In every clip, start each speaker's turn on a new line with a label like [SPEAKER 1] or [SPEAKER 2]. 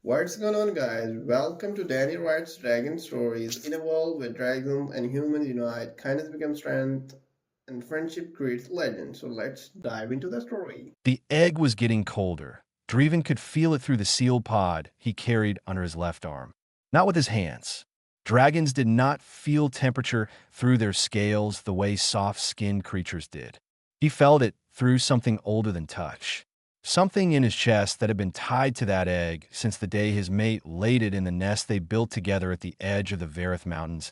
[SPEAKER 1] What's going on, guys? Welcome to Danny Wright's Dragon Stories. In a world where dragons and humans unite, kindness becomes strength, and friendship creates legend. So let's dive into the story.
[SPEAKER 2] The egg was getting colder. Dreven could feel it through the sealed pod he carried under his left arm. Not with his hands. Dragons did not feel temperature through their scales the way soft-skinned creatures did. He felt it through something older than touch. Something in his chest that had been tied to that egg since the day his mate laid it in the nest they built together at the edge of the Vareth Mountains.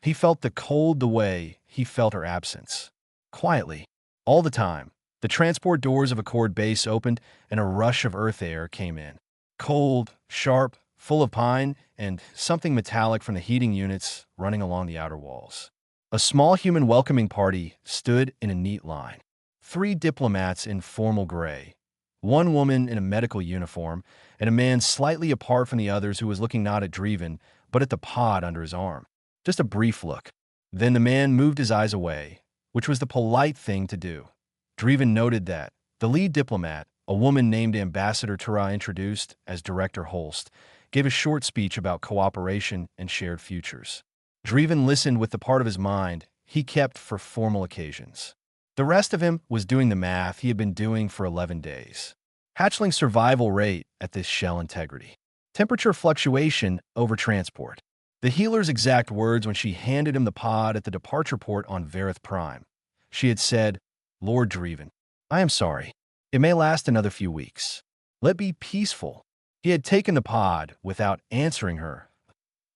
[SPEAKER 2] He felt the cold the way he felt her absence. Quietly, all the time. The transport doors of Accord Base opened and a rush of Earth air came in. Cold, sharp, full of pine, and something metallic from the heating units running along the outer walls. A small human welcoming party stood in a neat line. 3 diplomats in formal gray, 1 woman in a medical uniform, and a man slightly apart from the others who was looking not at Dreven, but at the pod under his arm. Just a brief look. Then the man moved his eyes away, which was the polite thing to do. Dreven noted that the lead diplomat, a woman named Ambassador Tara introduced as Director Holst, gave a short speech about cooperation and shared futures. Dreven listened with the part of his mind he kept for formal occasions. The rest of him was doing the math he had been doing for 11 days. Hatchling survival rate at this shell integrity. Temperature fluctuation over transport. The healer's exact words when she handed him the pod at the departure port on Vareth Prime. She had said, "Lord Dreven, I am sorry. It may last another few weeks. Let be peaceful." He had taken the pod without answering her.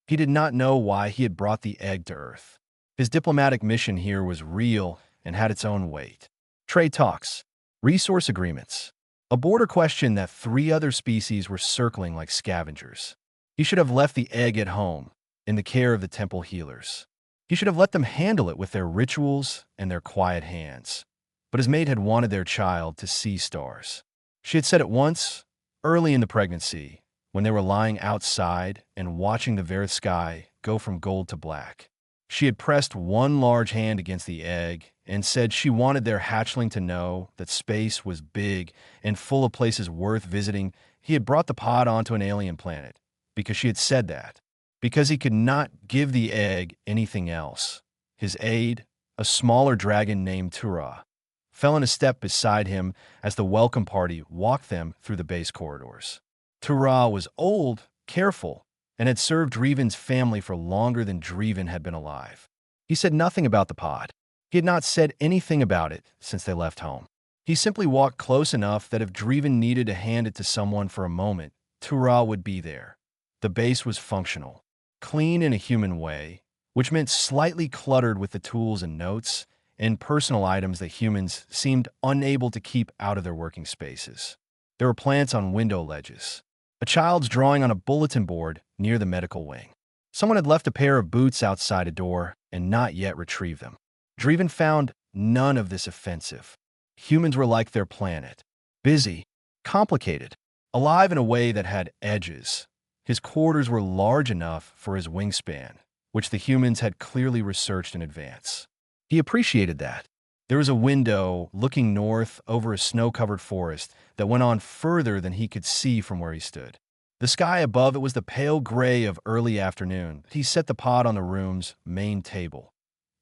[SPEAKER 2] He did not know why he had brought the egg to Earth. His diplomatic mission here was real and had its own weight. Trade talks, resource agreements, a border question that 3 other species were circling like scavengers. He should have left the egg at home, in the care of the temple healers. He should have let them handle it with their rituals and their quiet hands. But his mate had wanted their child to see stars. She had said it once, early in the pregnancy, when they were lying outside and watching the Vareth sky go from gold to black. She had pressed one large hand against the egg and said she wanted their hatchling to know that space was big and full of places worth visiting. He had brought the pod onto an alien planet because she had said that, because he could not give the egg anything else. His aide, a smaller dragon named Tura, fell in a step beside him as the welcome party walked them through the base corridors. Tura was old, careful, and had served Dreven's family for longer than Dreven had been alive. He said nothing about the pod. He had not said anything about it since they left home. He simply walked close enough that if Dreven needed to hand it to someone for a moment, Tura would be there. The base was functional, clean in a human way, which meant slightly cluttered with the tools and notes and personal items that humans seemed unable to keep out of their working spaces. There were plants on window ledges, a child's drawing on a bulletin board near the medical wing. Someone had left a pair of boots outside a door and not yet retrieved them. Dreven found none of this offensive. Humans were like their planet, busy, complicated, alive in a way that had edges. His quarters were large enough for his wingspan, which the humans had clearly researched in advance. He appreciated that. There was a window looking north over a snow-covered forest that went on further than he could see from where he stood. The sky above it was the pale gray of early afternoon. He set the pod on the room's main table.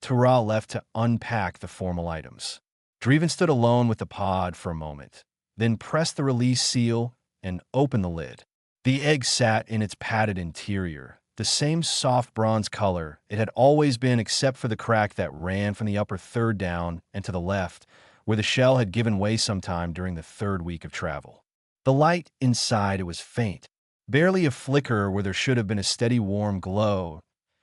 [SPEAKER 2] Tura left to unpack the formal items. Dreven stood alone with the pod for a moment, then pressed the release seal and opened the lid. The egg sat in its padded interior, the same soft bronze color it had always been except for the crack that ran from the upper third down and to the left, where the shell had given way sometime during the 3rd week of travel. The light inside it was faint, barely a flicker where there should have been a steady warm glow.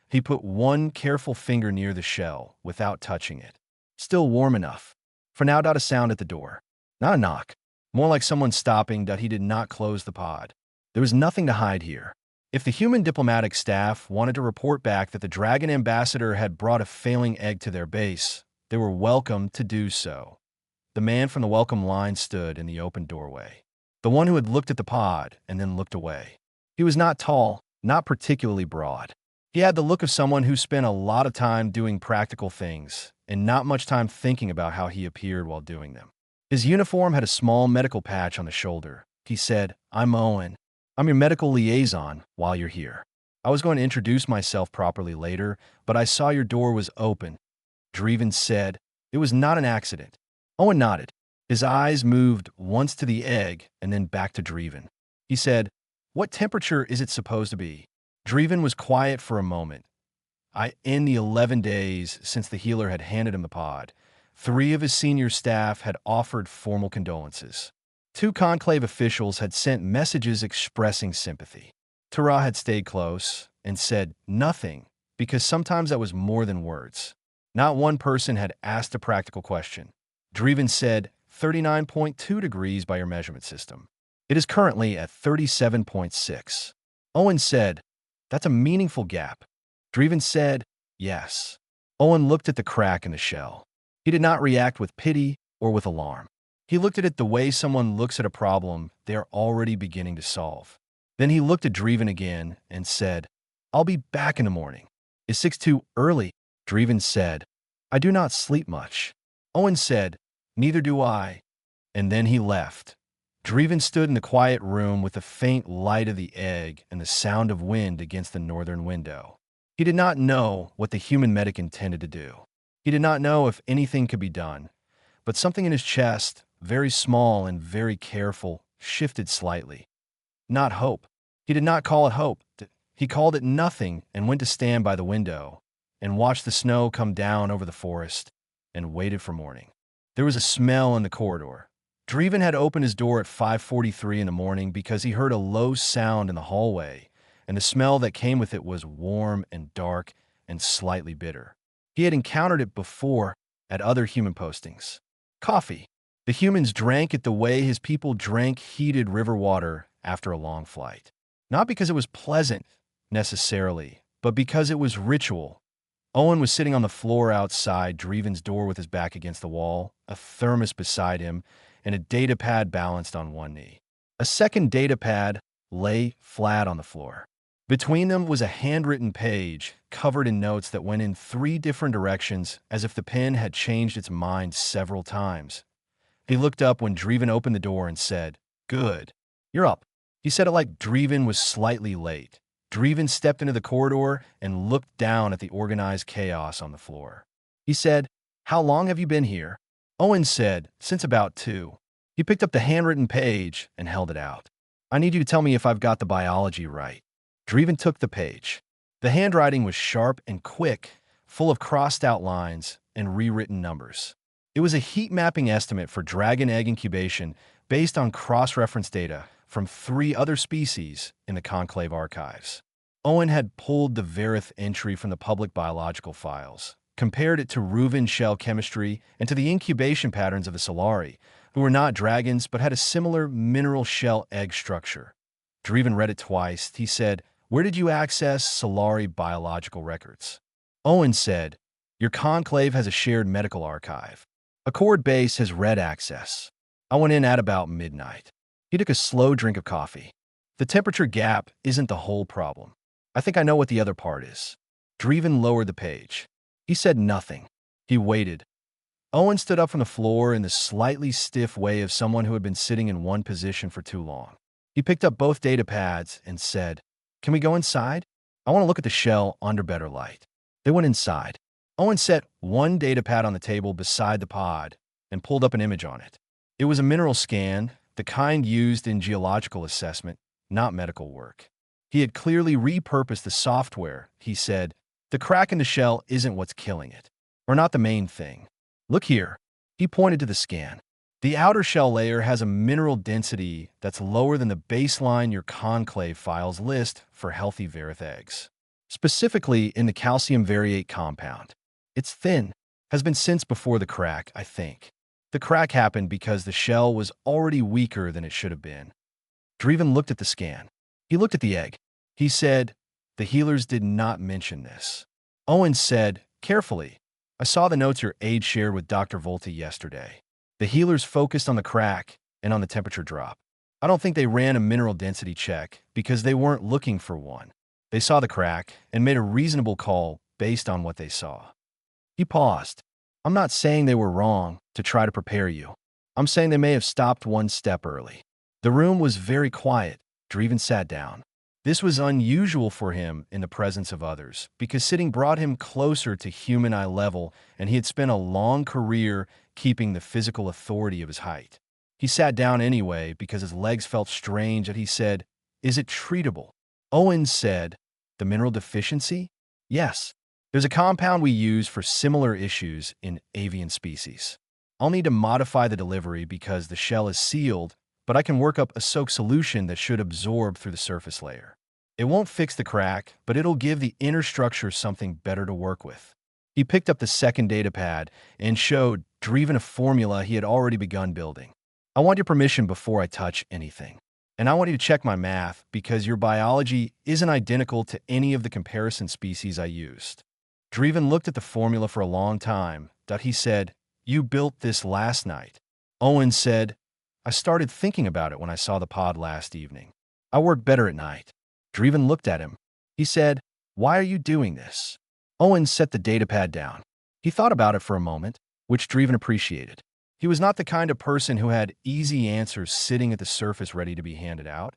[SPEAKER 2] He put one careful finger near the shell without touching it. Still warm enough. For now, not a sound at the door. Not a knock. More like someone stopping. He did not close the pod. There was nothing to hide here. If the human diplomatic staff wanted to report back that the dragon ambassador had brought a failing egg to their base, they were welcome to do so. The man from the welcome line stood in the open doorway. The one who had looked at the pod and then looked away. He was not tall, not particularly broad. He had the look of someone who spent a lot of time doing practical things and not much time thinking about how he appeared while doing them. His uniform had a small medical patch on the shoulder. He said, "I'm Owen. I'm your medical liaison while you're here. I was going to introduce myself properly later, but I saw your door was open. Dreven said, "It was not an accident." Owen nodded. His eyes moved once to the egg and then back to Dreven. He said, "What temperature is it supposed to be?" Dreven was quiet for a moment. In the 11 days since the healer had handed him the pod, 3 of his senior staff had offered formal condolences. 2 conclave officials had sent messages expressing sympathy. Tara had stayed close and said nothing, because sometimes that was more than words. Not one person had asked a practical question. Dreven said, 39.2 degrees by your measurement system. It is currently at 37.6. Owen said, "That's a meaningful gap." Dreven said, "Yes." Owen looked at the crack in the shell. He did not react with pity or with alarm. He looked at it the way someone looks at a problem they are already beginning to solve. Then he looked at Dreven again and said, "I'll be back in the morning." "Is 6 too early?" Dreven said, "I do not sleep much." Owen said, "Neither do I." And then he left. Dreven stood in the quiet room with the faint light of the egg and the sound of wind against the northern window. He did not know what the human medic intended to do. He did not know if anything could be done, but something in his chest, very small and very careful, shifted slightly. Not hope. He did not call it hope. He called it nothing and went to stand by the window and watched the snow come down over the forest and waited for morning. There was a smell in the corridor. Dreven had opened his door at 5:43 in the morning because he heard a low sound in the hallway, and the smell that came with it was warm and dark and slightly bitter. He had encountered it before at other human postings. Coffee. The humans drank it the way his people drank heated river water after a long flight. Not because it was pleasant, necessarily, but because it was ritual. Owen was sitting on the floor outside Dreven's door with his back against the wall, a thermos beside him, and a datapad balanced on one knee. A second datapad lay flat on the floor. Between them was a handwritten page covered in notes that went in 3 different directions, as if the pen had changed its mind several times. He looked up when Dreven opened the door and said, "Good. You're up." He said it like Dreven was slightly late. Dreven stepped into the corridor and looked down at the organized chaos on the floor. He said, "How long have you been here?" Owen said, "Since about 2. He picked up the handwritten page and held it out. "I need you to tell me if I've got the biology right." Dreven took the page. The handwriting was sharp and quick, full of crossed-out lines and rewritten numbers. It was a heat mapping estimate for dragon egg incubation based on cross-reference data from 3 other species in the Conclave archives. Owen had pulled the Verith entry from the public biological files, compared it to Reuven shell chemistry and to the incubation patterns of the Solari, who were not dragons but had a similar mineral shell egg structure. Dreven read it twice. He said, "Where did you access Solari biological records?" Owen said, "Your conclave has a shared medical archive. Accord Base has red access." I went in at about midnight. He took a slow drink of coffee. "The temperature gap isn't the whole problem. I think I know what the other part is." Dreven lowered the page. He said nothing. He waited. Owen stood up from the floor in the slightly stiff way of someone who had been sitting in one position for too long. He picked up both data pads and said, "Can we go inside? I want to look at the shell under better light." They went inside. Owen set one data pad on the table beside the pod and pulled up an image on it. It was a mineral scan, the kind used in geological assessment, not medical work. He had clearly repurposed the software. He said, "The crack in the shell isn't what's killing it, or not the main thing. Look here." He pointed to the scan. "The outer shell layer has a mineral density that's lower than the baseline your conclave files list for healthy Verith eggs. Specifically in the calcium variate compound. It's thin, has been since before the crack, I think. The crack happened because the shell was already weaker than it should have been." Dreven looked at the scan. He looked at the egg. He said, "The healers did not mention this." Owen said, carefully, "I saw the notes your aide shared with Dr. Volta yesterday. The healers focused on the crack and on the temperature drop. I don't think they ran a mineral density check because they weren't looking for one. They saw the crack and made a reasonable call based on what they saw." He paused. "I'm not saying they were wrong to try to prepare you. I'm saying they may have stopped one step early." The room was very quiet. Dreven sat down. This was unusual for him in the presence of others, because sitting brought him closer to human eye level, and he had spent a long career keeping the physical authority of his height. He sat down anyway because his legs felt strange, and he said, "Is it treatable?" Owen said, "The mineral deficiency? Yes. There's a compound we use for similar issues in avian species. I'll need to modify the delivery because the shell is sealed, but I can work up a soak solution that should absorb through the surface layer. It won't fix the crack, but it'll give the inner structure something better to work with." He picked up the second datapad and showed Dreven a formula he had already begun building. "I want your permission before I touch anything. And I want you to check my math because your biology isn't identical to any of the comparison species I used." Dreven looked at the formula for a long time. He said, "You built this last night." Owen said, "I started thinking about it when I saw the pod last evening. I work better at night." Dreven looked at him. He said, "Why are you doing this?" Owen set the datapad down. He thought about it for a moment, which Dreven appreciated. He was not the kind of person who had easy answers sitting at the surface ready to be handed out.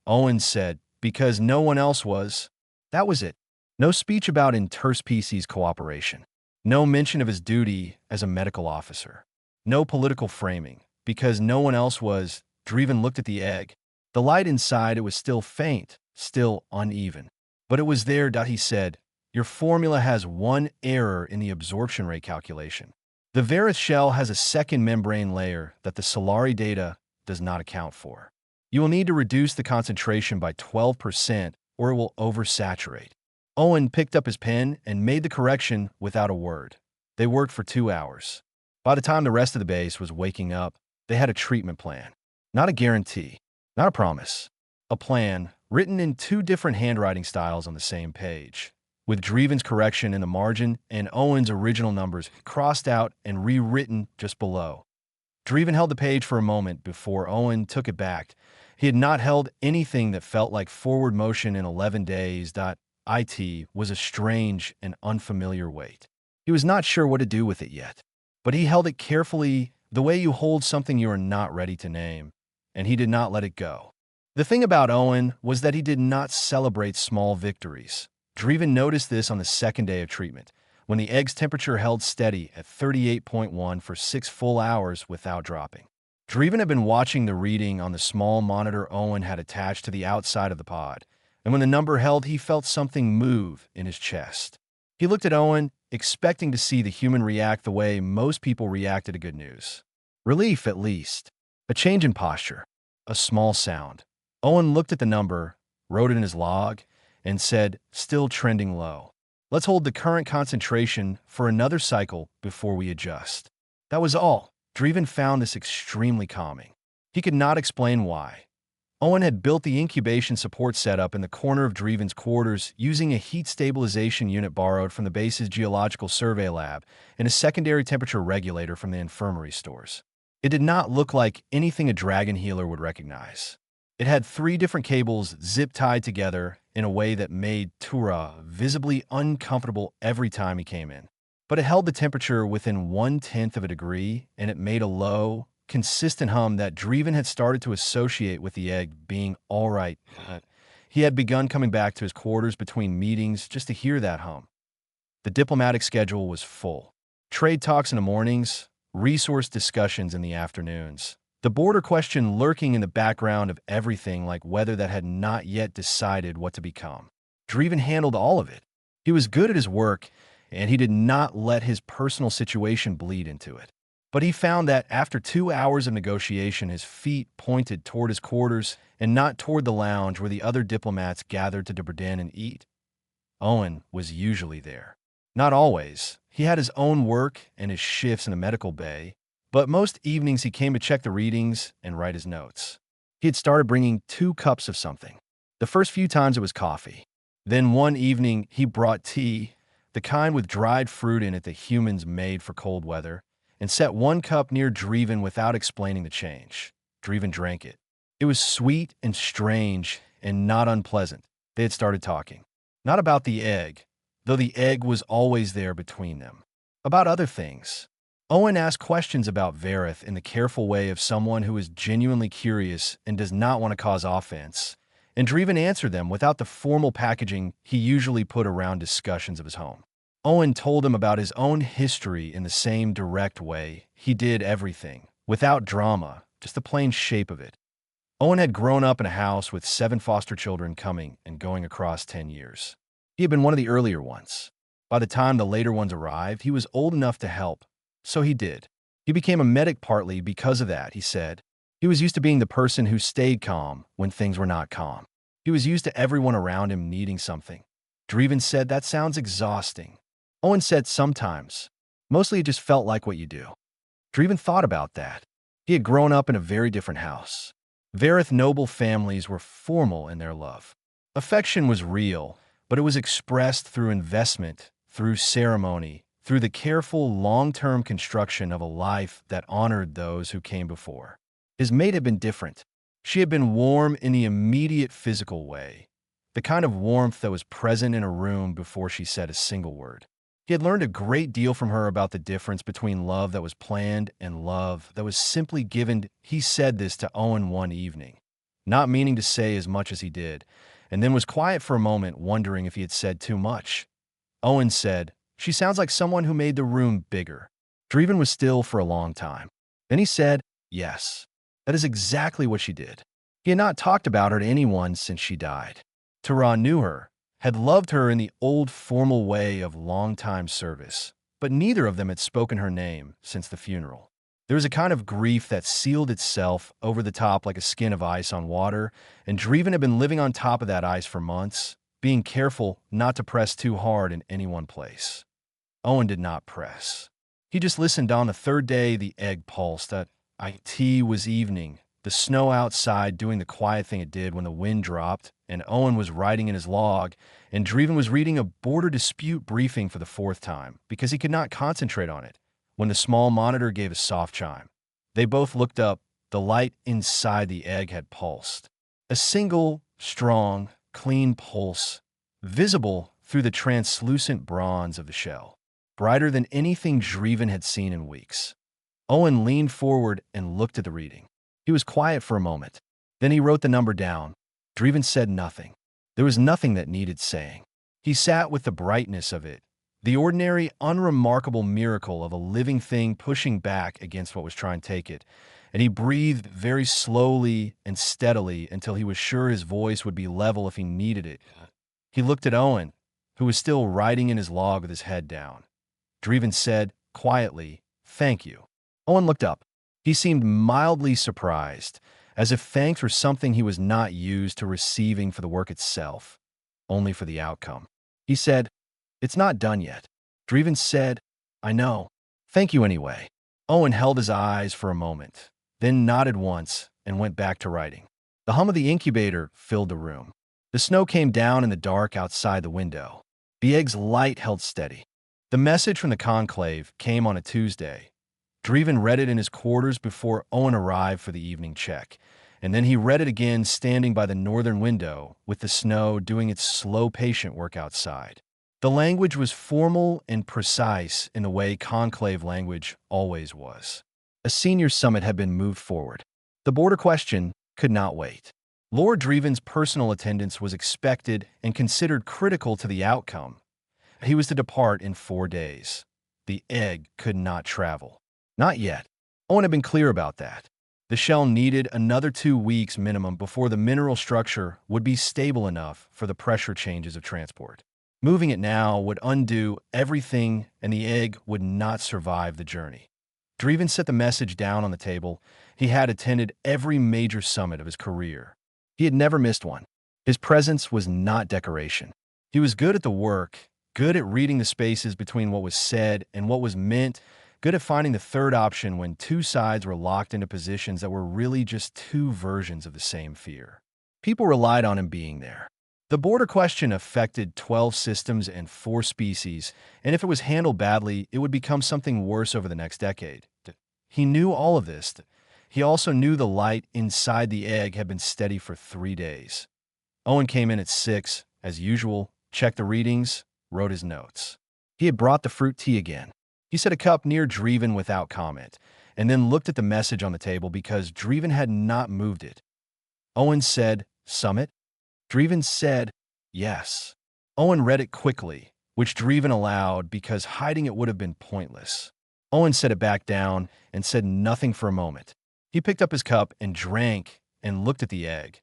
[SPEAKER 2] Owen said, "Because no one else was." That was it. No speech about interspecies cooperation. No mention of his duty as a medical officer. No political framing, because no one else was. Dreven looked at the egg. The light inside it was still faint, still uneven. But it was there. He said, "Your formula has one error in the absorption rate calculation. The Varus shell has a second membrane layer that the Solari data does not account for. You will need to reduce the concentration by 12% or it will oversaturate." Owen picked up his pen and made the correction without a word. They worked for 2 hours. By the time the rest of the base was waking up, they had a treatment plan. Not a guarantee, not a promise. A plan written in 2 different handwriting styles on the same page, with Dreven's correction in the margin and Owen's original numbers crossed out and rewritten just below. Dreven held the page for a moment before Owen took it back. He had not held anything that felt like forward motion in 11 days. It was a strange and unfamiliar weight. He was not sure what to do with it yet, but he held it carefully, the way you hold something you are not ready to name, and he did not let it go. The thing about Owen was that he did not celebrate small victories. Dreven noticed this on the second day of treatment, when the egg's temperature held steady at 38.1 for 6 full hours without dropping. Dreven had been watching the reading on the small monitor Owen had attached to the outside of the pod, and when the number held, he felt something move in his chest. He looked at Owen, expecting to see the human react the way most people reacted to good news. Relief, at least. A change in posture. A small sound. Owen looked at the number, wrote it in his log, and said, "Still trending low. Let's hold the current concentration for another cycle before we adjust." That was all. Dreven found this extremely calming. He could not explain why. Owen had built the incubation support setup in the corner of Dreven's quarters using a heat stabilization unit borrowed from the base's geological survey lab and a secondary temperature regulator from the infirmary stores. It did not look like anything a dragon healer would recognize. It had 3 different cables zip-tied together in a way that made Tura visibly uncomfortable every time he came in. But it held the temperature within 1/10 of a degree, and it made a low, consistent hum that Dreven had started to associate with the egg being all right. He had begun coming back to his quarters between meetings just to hear that hum. The diplomatic schedule was full. Trade talks in the mornings, resource discussions in the afternoons. The border question lurking in the background of everything like weather that had not yet decided what to become. Dreven handled all of it. He was good at his work, and he did not let his personal situation bleed into it. But he found that after 2 hours of negotiation, his feet pointed toward his quarters and not toward the lounge where the other diplomats gathered to deberdin and eat. Owen was usually there. Not always. He had his own work and his shifts in the medical bay, but most evenings he came to check the readings and write his notes. He had started bringing 2 cups of something. The first few times it was coffee. Then one evening he brought tea, the kind with dried fruit in it that humans made for cold weather, and set 1 cup near Dreven without explaining the change. Dreven drank it. It was sweet and strange and not unpleasant. They had started talking. Not about the egg, though the egg was always there between them. About other things. Owen asked questions about Vareth in the careful way of someone who is genuinely curious and does not want to cause offense, and Dreven answered them without the formal packaging he usually put around discussions of his home. Owen told him about his own history in the same direct way he did everything, without drama, just the plain shape of it. Owen had grown up in a house with 7 foster children coming and going across 10 years. He had been one of the earlier ones. By the time the later ones arrived, he was old enough to help, so he did. He became a medic partly because of that, he said. He was used to being the person who stayed calm when things were not calm. He was used to everyone around him needing something. Dreven said, "That sounds exhausting." Owen said, "Sometimes. Mostly it just felt like what you do." Dreven thought about that. He had grown up in a very different house. Varith noble families were formal in their love. Affection was real, but it was expressed through investment, through ceremony, through the careful, long-term construction of a life that honored those who came before. His mate had been different. She had been warm in the immediate physical way, the kind of warmth that was present in a room before she said a single word. He had learned a great deal from her about the difference between love that was planned and love that was simply given. He said this to Owen one evening, not meaning to say as much as he did, and then was quiet for a moment, wondering if he had said too much. Owen said, "She sounds like someone who made the room bigger." Dreven was still for a long time. Then he said, "Yes, that is exactly what she did." He had not talked about her to anyone since she died. Tara knew her, had loved her in the old formal way of long-time service, but neither of them had spoken her name since the funeral. There was a kind of grief that sealed itself over the top like a skin of ice on water, and Dreven had been living on top of that ice for months, being careful not to press too hard in any one place. Owen did not press. He just listened. On the third day, the egg pulsed. It was evening, the snow outside doing the quiet thing it did when the wind dropped, and Owen was writing in his log, and Dreven was reading a border dispute briefing for the 4th time because he could not concentrate on it when the small monitor gave a soft chime. They both looked up. The light inside the egg had pulsed. A single, strong, clean pulse, visible through the translucent bronze of the shell, brighter than anything Dreven had seen in weeks. Owen leaned forward and looked at the reading. He was quiet for a moment. Then he wrote the number down. Dreven said nothing. There was nothing that needed saying. He sat with the brightness of it, the ordinary, unremarkable miracle of a living thing pushing back against what was trying to take it, and he breathed very slowly and steadily until he was sure his voice would be level if he needed it. He looked at Owen, who was still writing in his log with his head down. Dreven said, quietly, "Thank you." Owen looked up. He seemed mildly surprised, as if thanks were something he was not used to receiving for the work itself, only for the outcome. He said, "It's not done yet." Dreven said, "I know. Thank you anyway." Owen held his eyes for a moment, then nodded once and went back to writing. The hum of the incubator filled the room. The snow came down in the dark outside the window. The egg's light held steady. The message from the conclave came on a Tuesday. Dreven read it in his quarters before Owen arrived for the evening check, and then he read it again standing by the northern window with the snow doing its slow, patient work outside. The language was formal and precise in the way conclave language always was. A senior summit had been moved forward. The border question could not wait. Lord Dreven's personal attendance was expected and considered critical to the outcome. He was to depart in 4 days. The egg could not travel. Not yet. Owen had been clear about that. The shell needed another 2 weeks minimum before the mineral structure would be stable enough for the pressure changes of transport. Moving it now would undo everything, and the egg would not survive the journey. Dreven set the message down on the table. He had attended every major summit of his career. He had never missed one. His presence was not decoration. He was good at the work, good at reading the spaces between what was said and what was meant, good at finding the third option when 2 sides were locked into positions that were really just 2 versions of the same fear. People relied on him being there. The border question affected 12 systems and 4 species, and if it was handled badly, it would become something worse over the next decade. He knew all of this. He also knew the light inside the egg had been steady for 3 days. Owen came in at 6, as usual, checked the readings, wrote his notes. He had brought the fruit tea again. He set a cup near Dreven without comment, and then looked at the message on the table because Dreven had not moved it. Owen said, "Summit?" Dreven said, yes. Owen read it quickly, which Dreven allowed because hiding it would have been pointless. Owen set it back down and said nothing for a moment. He picked up his cup and drank and looked at the egg.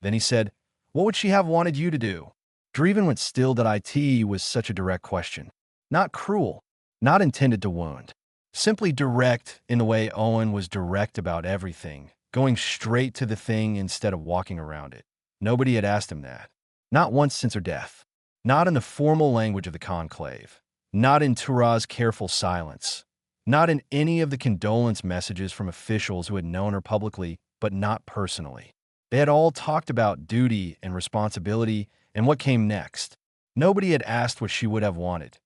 [SPEAKER 2] Then he said, what would she have wanted you to do? Dreven went still that it was such a direct question. Not cruel, not intended to wound. Simply direct in the way Owen was direct about everything, going straight to the thing instead of walking around it. Nobody had asked him that. Not once since her death. Not in the formal language of the conclave. Not in Tura's careful silence. Not in any of the condolence messages from officials who had known her publicly, but not personally. They had all talked about duty and responsibility and what came next. Nobody had asked what she would have wanted.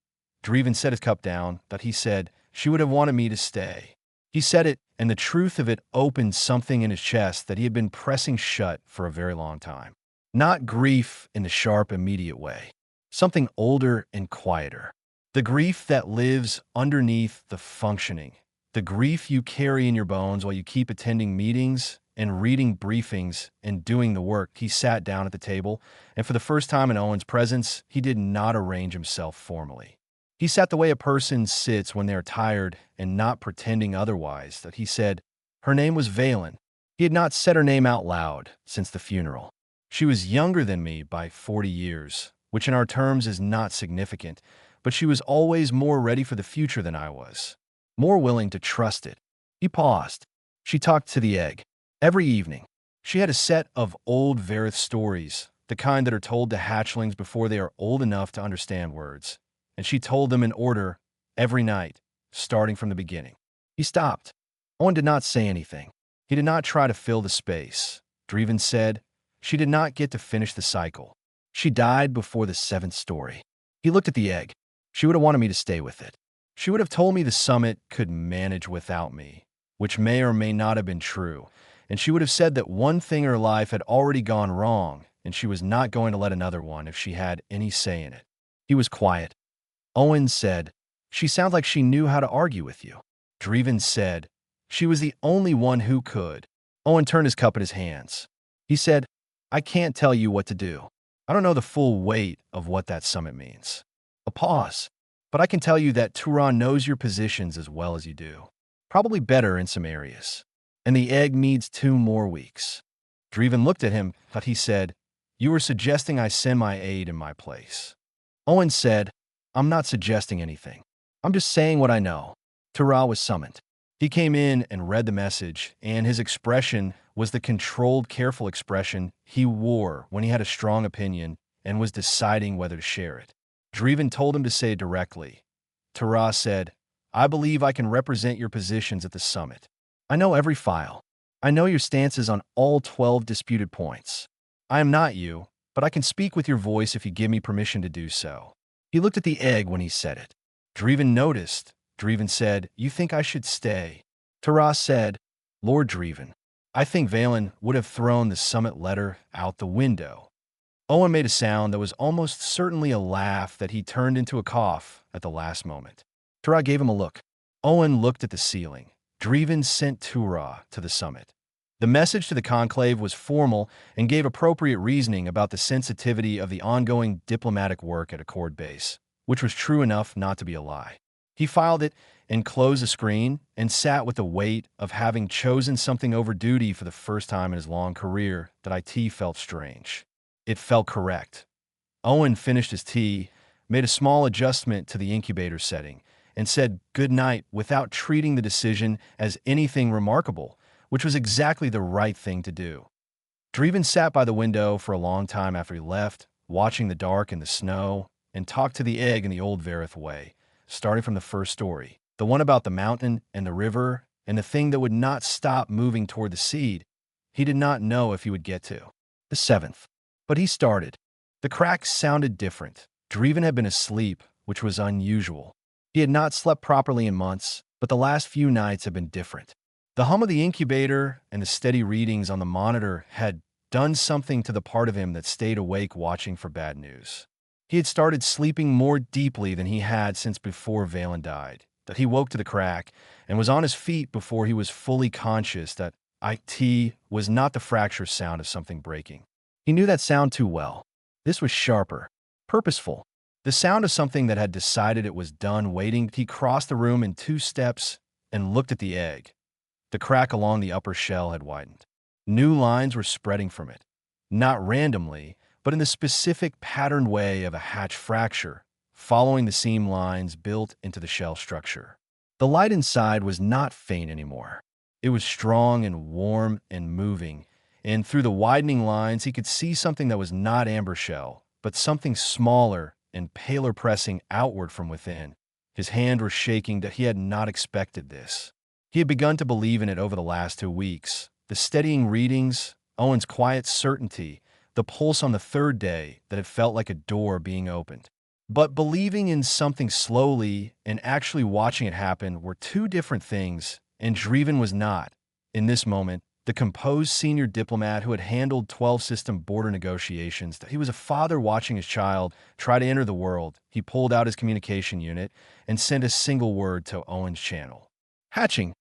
[SPEAKER 2] Dreven set his cup down, that he said, she would have wanted me to stay. He said it, and the truth of it opened something in his chest that he had been pressing shut for a very long time. Not grief in the sharp, immediate way. Something older and quieter. The grief that lives underneath the functioning. The grief you carry in your bones while you keep attending meetings and reading briefings and doing the work. He sat down at the table, and for the first time in Owen's presence, he did not arrange himself formally. He sat the way a person sits when they are tired and not pretending otherwise, that he said, her name was Valen. He had not said her name out loud since the funeral. She was younger than me by 40 years, which in our terms is not significant, but she was always more ready for the future than I was, more willing to trust it. He paused. She talked to the egg. Every evening, she had a set of old Varith stories, the kind that are told to hatchlings before they are old enough to understand words, and she told them in order every night, starting from the beginning. He stopped. Owen did not say anything. He did not try to fill the space. Dreven said, she did not get to finish the cycle. She died before the 7th story. He looked at the egg. She would have wanted me to stay with it. She would have told me the summit could manage without me, which may or may not have been true, and she would have said that one thing in her life had already gone wrong, and she was not going to let another one if she had any say in it. He was quiet. Owen said, she sounds like she knew how to argue with you. Dreven said, she was the only one who could. Owen turned his cup in his hands. He said, I can't tell you what to do. I don't know the full weight of what that summit means. A pause. But I can tell you that Turan knows your positions as well as you do. Probably better in some areas. And the egg needs 2 more weeks. Dreven looked at him, but he said, you were suggesting I send my aide in my place. Owen said, I'm not suggesting anything. I'm just saying what I know. Tura was summoned. He came in and read the message, and his expression was the controlled, careful expression he wore when he had a strong opinion and was deciding whether to share it. Dreven told him to say it directly. Tura said, I believe I can represent your positions at the summit. I know every file. I know your stances on all 12 disputed points. I am not you, but I can speak with your voice if you give me permission to do so. He looked at the egg when he said it. Dreven noticed. Dreven said, you think I should stay? Tura said, Lord Dreven, I think Valen would have thrown the summit letter out the window. Owen made a sound that was almost certainly a laugh that he turned into a cough at the last moment. Tura gave him a look. Owen looked at the ceiling. Dreven sent Tura to the summit. The message to the conclave was formal and gave appropriate reasoning about the sensitivity of the ongoing diplomatic work at Accord Base, which was true enough not to be a lie. He filed it and closed the screen and sat with the weight of having chosen something over duty for the first time in his long career that it felt strange. It felt correct. Owen finished his tea, made a small adjustment to the incubator setting, and said good night without treating the decision as anything remarkable, which was exactly the right thing to do. Dreven sat by the window for a long time after he left, watching the dark and the snow, and talked to the egg in the old Varith way, starting from the first story, the one about the mountain and the river and the thing that would not stop moving toward the seed he did not know if he would get to. The 7th. But he started. The cracks sounded different. Dreven had been asleep, which was unusual. He had not slept properly in months, but the last few nights had been different. The hum of the incubator and the steady readings on the monitor had done something to the part of him that stayed awake watching for bad news. He had started sleeping more deeply than he had since before Valen died, that he woke to the crack and was on his feet before he was fully conscious that it was not the fracture sound of something breaking. He knew that sound too well. This was sharper, purposeful. The sound of something that had decided it was done waiting. He crossed the room in 2 steps and looked at the egg. The crack along the upper shell had widened. New lines were spreading from it, not randomly, but in the specific patterned way of a hatch fracture, following the seam lines built into the shell structure. The light inside was not faint anymore. It was strong and warm and moving, and through the widening lines he could see something that was not amber shell, but something smaller and paler pressing outward from within. His hand was shaking that he had not expected this. He had begun to believe in it over the last 2 weeks. The steadying readings, Owen's quiet certainty, the pulse on the third day that it felt like a door being opened. But believing in something slowly and actually watching it happen were two different things, and Dreven was not, in this moment, the composed senior diplomat who had handled 12-system border negotiations. That he was a father watching his child try to enter the world. He pulled out his communication unit and sent a single word to Owen's channel. Hatching.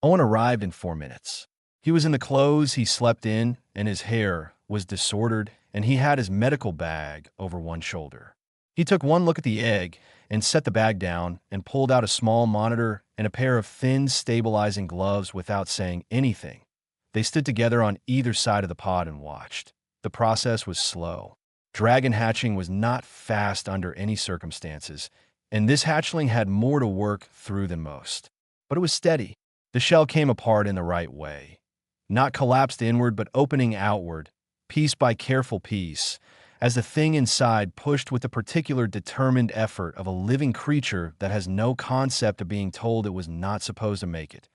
[SPEAKER 2] Owen arrived in 4 minutes. He was in the clothes he slept in, and his hair was disordered, and he had his medical bag over one shoulder. He took one look at the egg and set the bag down and pulled out a small monitor and a pair of thin, stabilizing gloves without saying anything. They stood together on either side of the pod and watched. The process was slow. Dragon hatching was not fast under any circumstances, and this hatchling had more to work through than most. But it was steady. The shell came apart in the right way. Not collapsed inward, but opening outward, piece by careful piece, as the thing inside pushed with the particular determined effort of a living creature that has no concept of being told it was not supposed to make it.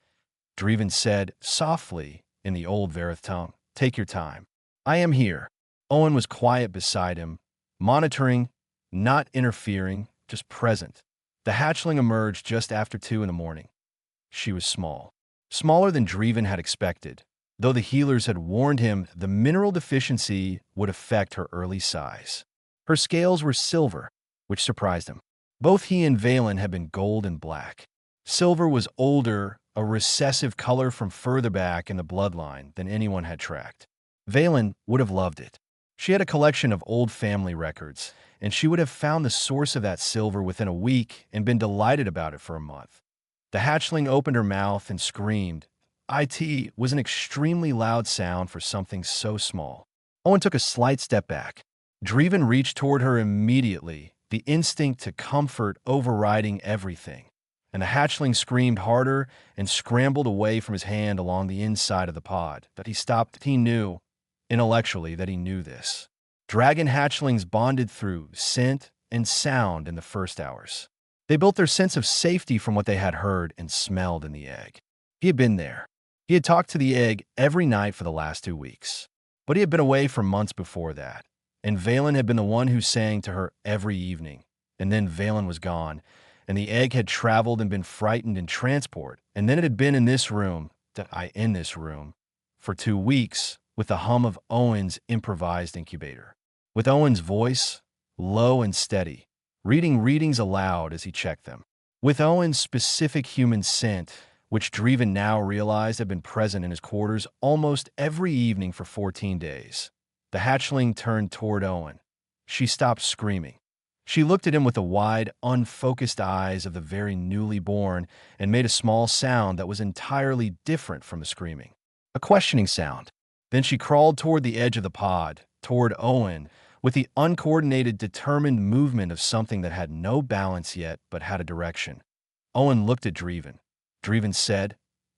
[SPEAKER 2] Dreven said, softly, in the old Varith tongue, "Take your time. I am here." Owen was quiet beside him, monitoring, not interfering, just present. The hatchling emerged just after 2 in the morning. She was small. Smaller than Dreven had expected, though the healers had warned him the mineral deficiency would affect her early size. Her scales were silver, which surprised him. Both he and Valen had been gold and black. Silver was older, a recessive color from further back in the bloodline than anyone had tracked. Valen would have loved it. She had a collection of old family records, and she would have found the source of that silver within a week and been delighted about it for a month. The hatchling opened her mouth and screamed. It was an extremely loud sound for something so small. Owen took a slight step back. Dreven reached toward her immediately, the instinct to comfort overriding everything. And the hatchling screamed harder and scrambled away from his hand along the inside of the pod. That he stopped. He knew, intellectually, that he knew this. Dragon hatchlings bonded through scent and sound in the first hours. They built their sense of safety from what they had heard and smelled in the egg. He had been there. He had talked to the egg every night for the last 2 weeks. But he had been away for months before that. And Valen had been the one who sang to her every evening. And then Valen was gone. And the egg had traveled and been frightened in transport. And then it had been in this room, for 2 weeks, with the hum of Owen's improvised incubator. With Owen's voice, low and steady, reading readings aloud as he checked them. With Owen's specific human scent, which Dreven now realized had been present in his quarters almost every evening for 14 days. The hatchling turned toward Owen. She stopped screaming. She looked at him with the wide, unfocused eyes of the very newly born and made a small sound that was entirely different from the screaming. A questioning sound. Then she crawled toward the edge of the pod, toward Owen, with the uncoordinated, determined movement of something that had no balance yet but had a direction. Owen looked at Dreven. Dreven said,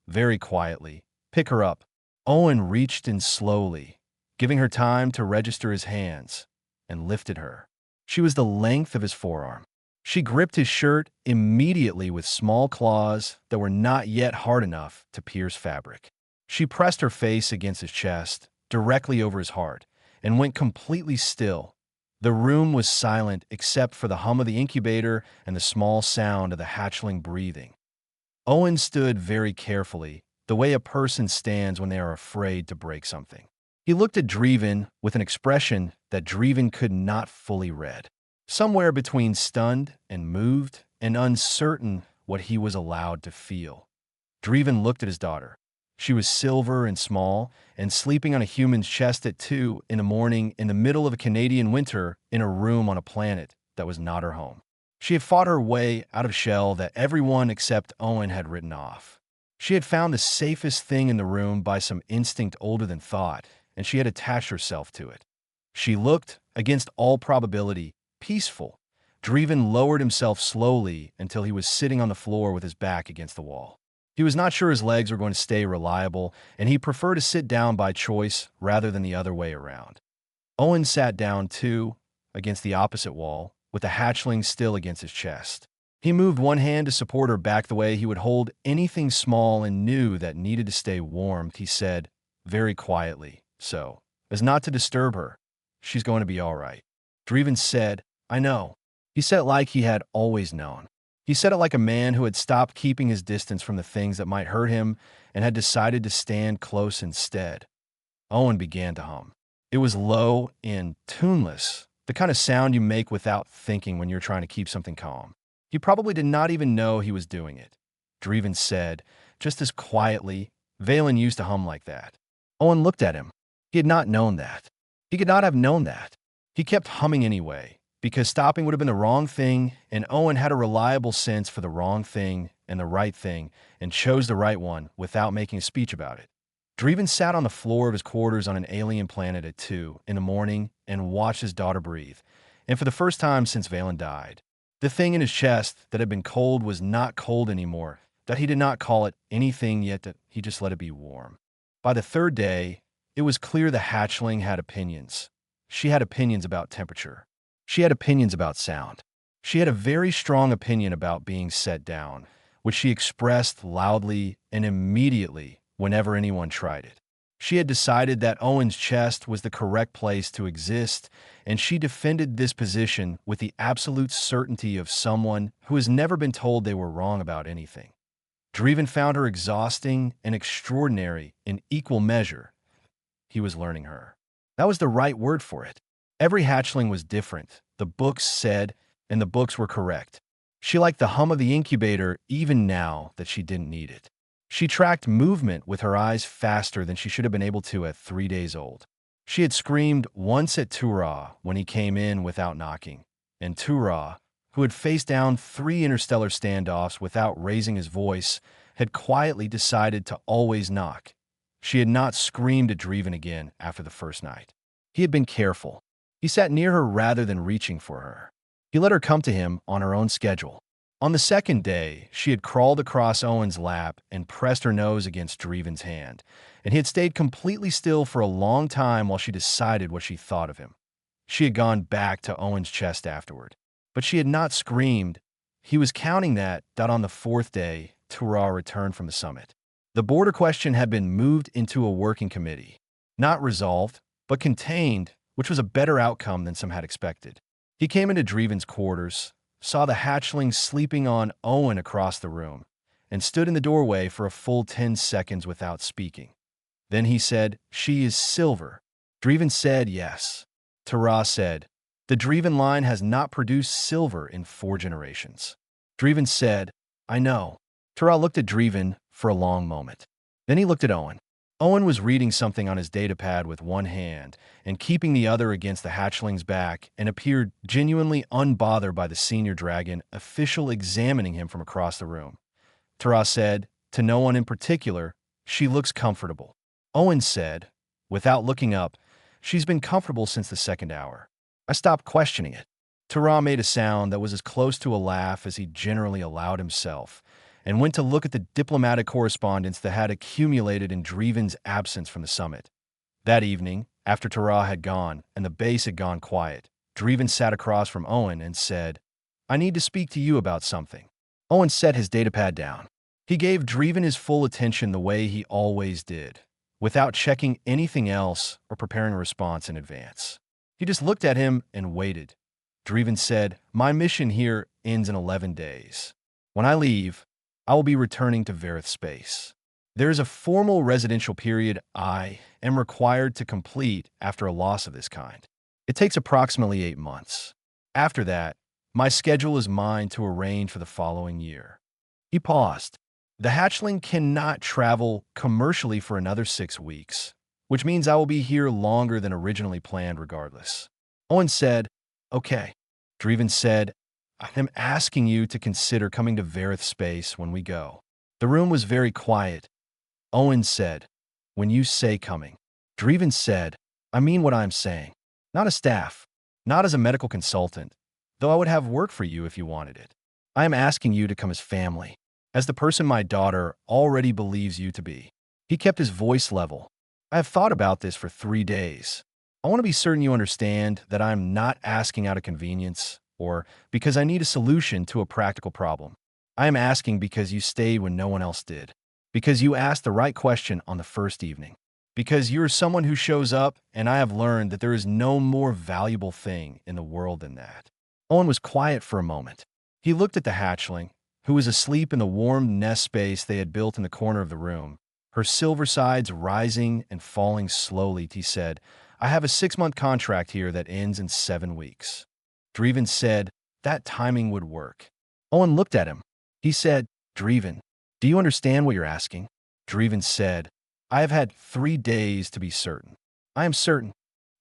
[SPEAKER 2] very quietly, "Pick her up." Owen reached in slowly, giving her time to register his hands, and lifted her. She was the length of his forearm. She gripped his shirt immediately with small claws that were not yet hard enough to pierce fabric. She pressed her face against his chest, directly over his heart, and went completely still. The room was silent except for the hum of the incubator and the small sound of the hatchling breathing. Owen stood very carefully, the way a person stands when they are afraid to break something. He looked at Dreven with an expression that Dreven could not fully read. Somewhere between stunned and moved and uncertain what he was allowed to feel. Dreven looked at his daughter. She was silver and small, and sleeping on a human's chest at 2 in the morning in the middle of a Canadian winter in a room on a planet that was not her home. She had fought her way out of a shell that everyone except Owen had written off. She had found the safest thing in the room by some instinct older than thought, and she had attached herself to it. She looked, against all probability, peaceful. Dreven lowered himself slowly until he was sitting on the floor with his back against the wall. He was not sure his legs were going to stay reliable, and he preferred to sit down by choice rather than the other way around. Owen sat down, too, against the opposite wall, with the hatchling still against his chest. He moved one hand to support her back the way he would hold anything small and new that needed to stay warm. He said, very quietly, so as not to disturb her. She's going to be all right. Dreven said, I know. He said it like he had always known. He said it like a man who had stopped keeping his distance from the things that might hurt him and had decided to stand close instead. Owen began to hum. It was low and tuneless, the kind of sound you make without thinking when you're trying to keep something calm. He probably did not even know he was doing it. Dreven said, just as quietly, Valen used to hum like that. Owen looked at him. He had not known that. He could not have known that. He kept humming anyway, because stopping would have been the wrong thing, and Owen had a reliable sense for the wrong thing and the right thing, and chose the right one without making a speech about it. Dreven sat on the floor of his quarters on an alien planet at 2 in the morning and watched his daughter breathe, and for the first time since Valen died. The thing in his chest that had been cold was not cold anymore, that he did not call it anything yet, that he just let it be warm. By the third day, it was clear the hatchling had opinions. She had opinions about temperature. She had opinions about sound. She had a very strong opinion about being set down, which she expressed loudly and immediately whenever anyone tried it. She had decided that Owen's chest was the correct place to exist, and she defended this position with the absolute certainty of someone who has never been told they were wrong about anything. Dreven found her exhausting and extraordinary in equal measure. He was learning her. That was the right word for it. Every hatchling was different, the books said, and the books were correct. She liked the hum of the incubator even now that she didn't need it. She tracked movement with her eyes faster than she should have been able to at 3 days old. She had screamed once at Turah when he came in without knocking, and Turah, who had faced down 3 interstellar standoffs without raising his voice, had quietly decided to always knock. She had not screamed at Dreven again after the first night. He had been careful. He sat near her rather than reaching for her. He let her come to him on her own schedule. On the second day, she had crawled across Owen's lap and pressed her nose against Dreven's hand, and he had stayed completely still for a long time while she decided what she thought of him. She had gone back to Owen's chest afterward, but she had not screamed. He was counting that on the 4th day, Turah returned from the summit. The border question had been moved into a working committee. Not resolved, but contained, which was a better outcome than some had expected. He came into Dreven's quarters, saw the hatchling sleeping on Owen across the room, and stood in the doorway for a full 10 seconds without speaking. Then he said, "She is silver." Dreven said, "Yes." Turah said, "The Dreven line has not produced silver in 4 generations." Dreven said, "I know." Turah looked at Dreven for a long moment. Then he looked at Owen. Owen was reading something on his datapad with one hand and keeping the other against the hatchling's back, and appeared genuinely unbothered by the senior dragon official examining him from across the room. Turah said, to no one in particular, "She looks comfortable." Owen said, without looking up, "She's been comfortable since the 2nd hour." I stopped questioning it. Turah made a sound that was as close to a laugh as he generally allowed himself, and went to look at the diplomatic correspondence that had accumulated in Dreven's absence from the summit. That evening, after Turah had gone and the base had gone quiet, Dreven sat across from Owen and said, "I need to speak to you about something." Owen set his datapad down. He gave Dreven his full attention the way he always did, without checking anything else or preparing a response in advance. He just looked at him and waited. Dreven said, "My mission here ends in 11 days. When I leave, I will be returning to Verith space. There is a formal residential period I am required to complete after a loss of this kind. It takes approximately 8 months. After that, my schedule is mine to arrange for the following year." He paused. The hatchling cannot travel commercially for another 6 weeks, which means I will be here longer than originally planned regardless. Owen said, Okay. Dreven said, I am asking you to consider coming to Varith space when we go. The room was very quiet. Owen said, When you say coming. Dreven said, I mean what I'm saying. Not as staff, not as a medical consultant, though I would have work for you if you wanted it. I am asking you to come as family, as the person my daughter already believes you to be. He kept his voice level. I have thought about this for 3 days. I want to be certain you understand that I am not asking out of convenience or because I need a solution to a practical problem. I am asking because you stayed when no one else did, because you asked the right question on the first evening, because you are someone who shows up, and I have learned that there is no more valuable thing in the world than that. Owen was quiet for a moment. He looked at the hatchling, who was asleep in the warm nest space they had built in the corner of the room, her silver sides rising and falling slowly. He said, I have a 6-month contract here that ends in 7 weeks. Dreven said, that timing would work. Owen looked at him. He said, Dreven, do you understand what you're asking? Dreven said, I have had 3 days to be certain. I am certain.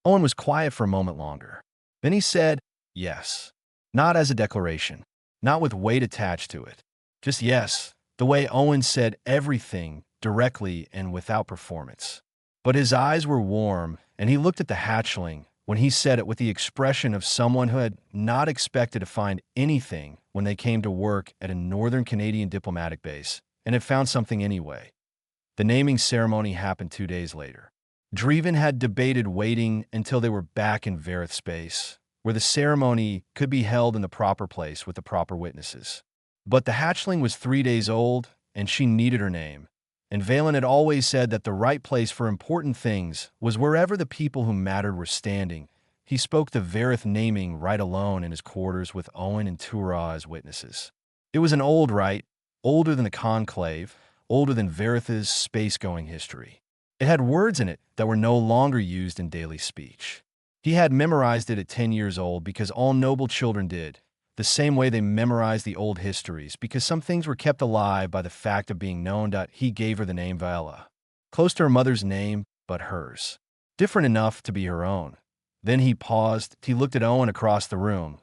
[SPEAKER 2] Owen was quiet for a moment longer. Then he said, yes. Not as a declaration, not with weight attached to it. Just yes, the way Owen said everything directly and without performance. But his eyes were warm, and he looked at the hatchling when he said it with the expression of someone who had not expected to find anything when they came to work at a northern Canadian diplomatic base, and had found something anyway. The naming ceremony happened 2 days later. Dreven had debated waiting until they were back in Varith space, where the ceremony could be held in the proper place with the proper witnesses. But the hatchling was 3 days old, and she needed her name. And Valen had always said that the right place for important things was wherever the people who mattered were standing. He spoke the Varith naming right alone in his quarters with Owen and Turah as witnesses. It was an old rite, older than the Conclave, older than Varith's space-going history. It had words in it that were no longer used in daily speech. He had memorized it at 10 years old because all noble children did, the same way they memorized the old histories, because some things were kept alive by the fact of being known. He gave her the name Viola, close to her mother's name, but hers, different enough to be her own. Then he paused. He looked at Owen across the room.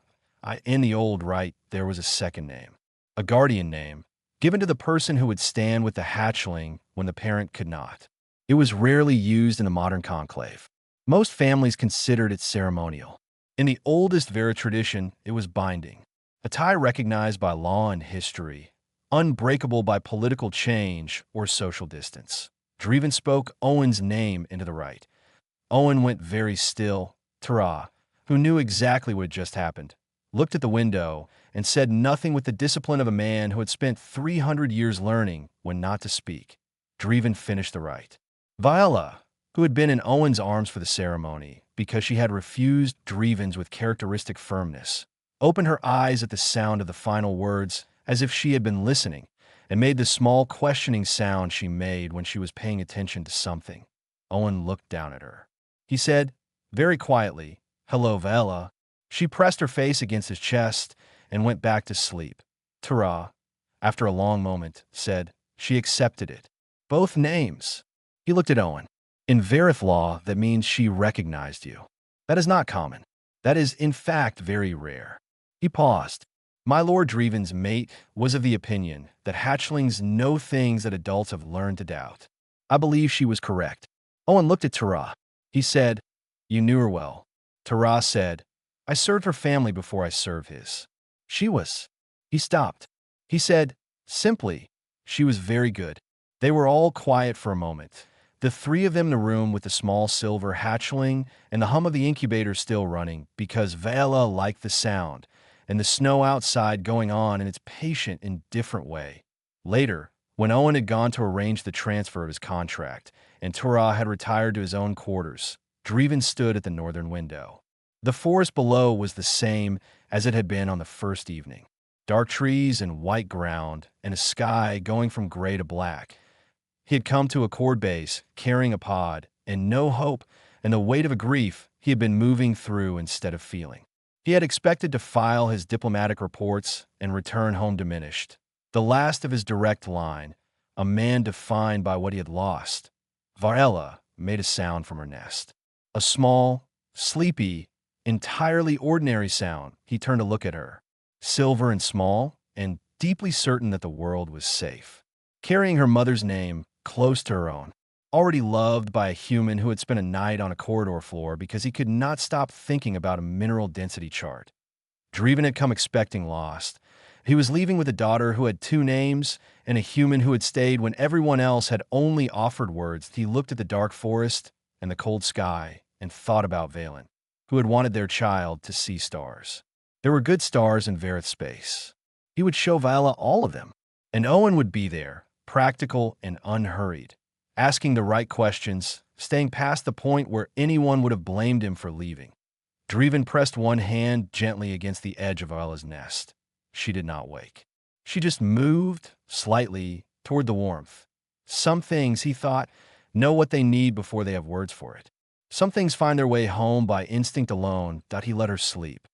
[SPEAKER 2] In the old rite, there was a second name, a guardian name, given to the person who would stand with the hatchling when the parent could not. It was rarely used in the modern conclave. Most families considered it ceremonial. In the oldest Vera tradition, it was binding, a tie recognized by law and history, unbreakable by political change or social distance. Dreven spoke Owen's name into the rite. Owen went very still. Turah, who knew exactly what had just happened, looked at the window and said nothing with the discipline of a man who had spent 300 years learning when not to speak. Dreven finished the rite. Viola, who had been in Owen's arms for the ceremony because she had refused Dreven's with characteristic firmness, opened her eyes at the sound of the final words as if she had been listening, and made the small questioning sound she made when she was paying attention to something. Owen looked down at her. He said, very quietly, Hello, Viola. She pressed her face against his chest and went back to sleep. Turah, after a long moment, said she accepted it. Both names. He looked at Owen. In Varith law, that means she recognized you. That is not common. That is, in fact, very rare. He paused. My Lord Dreven's mate was of the opinion that hatchlings know things that adults have learned to doubt. I believe she was correct. Owen looked at Turah. He said, You knew her well. Turah said, I served her family before I served his. She was. He stopped. He said, simply, she was very good. They were all quiet for a moment. The 3 of them in the room with the small silver hatchling and the hum of the incubator still running because Vela liked the sound and the snow outside going on in its patient, indifferent way. Later, when Owen had gone to arrange the transfer of his contract and Turah had retired to his own quarters, Dreven stood at the northern window. The forest below was the same as it had been on the first evening. Dark trees and white ground and a sky going from gray to black. He had come to a cord base, carrying a pod, and no hope, and the weight of a grief he had been moving through instead of feeling. He had expected to file his diplomatic reports and return home diminished, the last of his direct line, a man defined by what he had lost. Varela made a sound from her nest. A small, sleepy, entirely ordinary sound. He turned to look at her, silver and small, and deeply certain that the world was safe. Carrying her mother's name close to her own, already loved by a human who had spent a night on a corridor floor because he could not stop thinking about a mineral density chart. Dreven had come expecting lost. He was leaving with a daughter who had two names and a human who had stayed when everyone else had only offered words. He looked at the dark forest and the cold sky and thought about Valen, who had wanted their child to see stars. There were good stars in Vareth space. He would show Viola all of them, and Owen would be there, practical and unhurried, asking the right questions, staying past the point where anyone would have blamed him for leaving. Dreven pressed one hand gently against the edge of Viola's nest. She did not wake. She just moved slightly toward the warmth. Some things, he thought, know what they need before they have words for it. Some things find their way home by instinct alone. He let her sleep.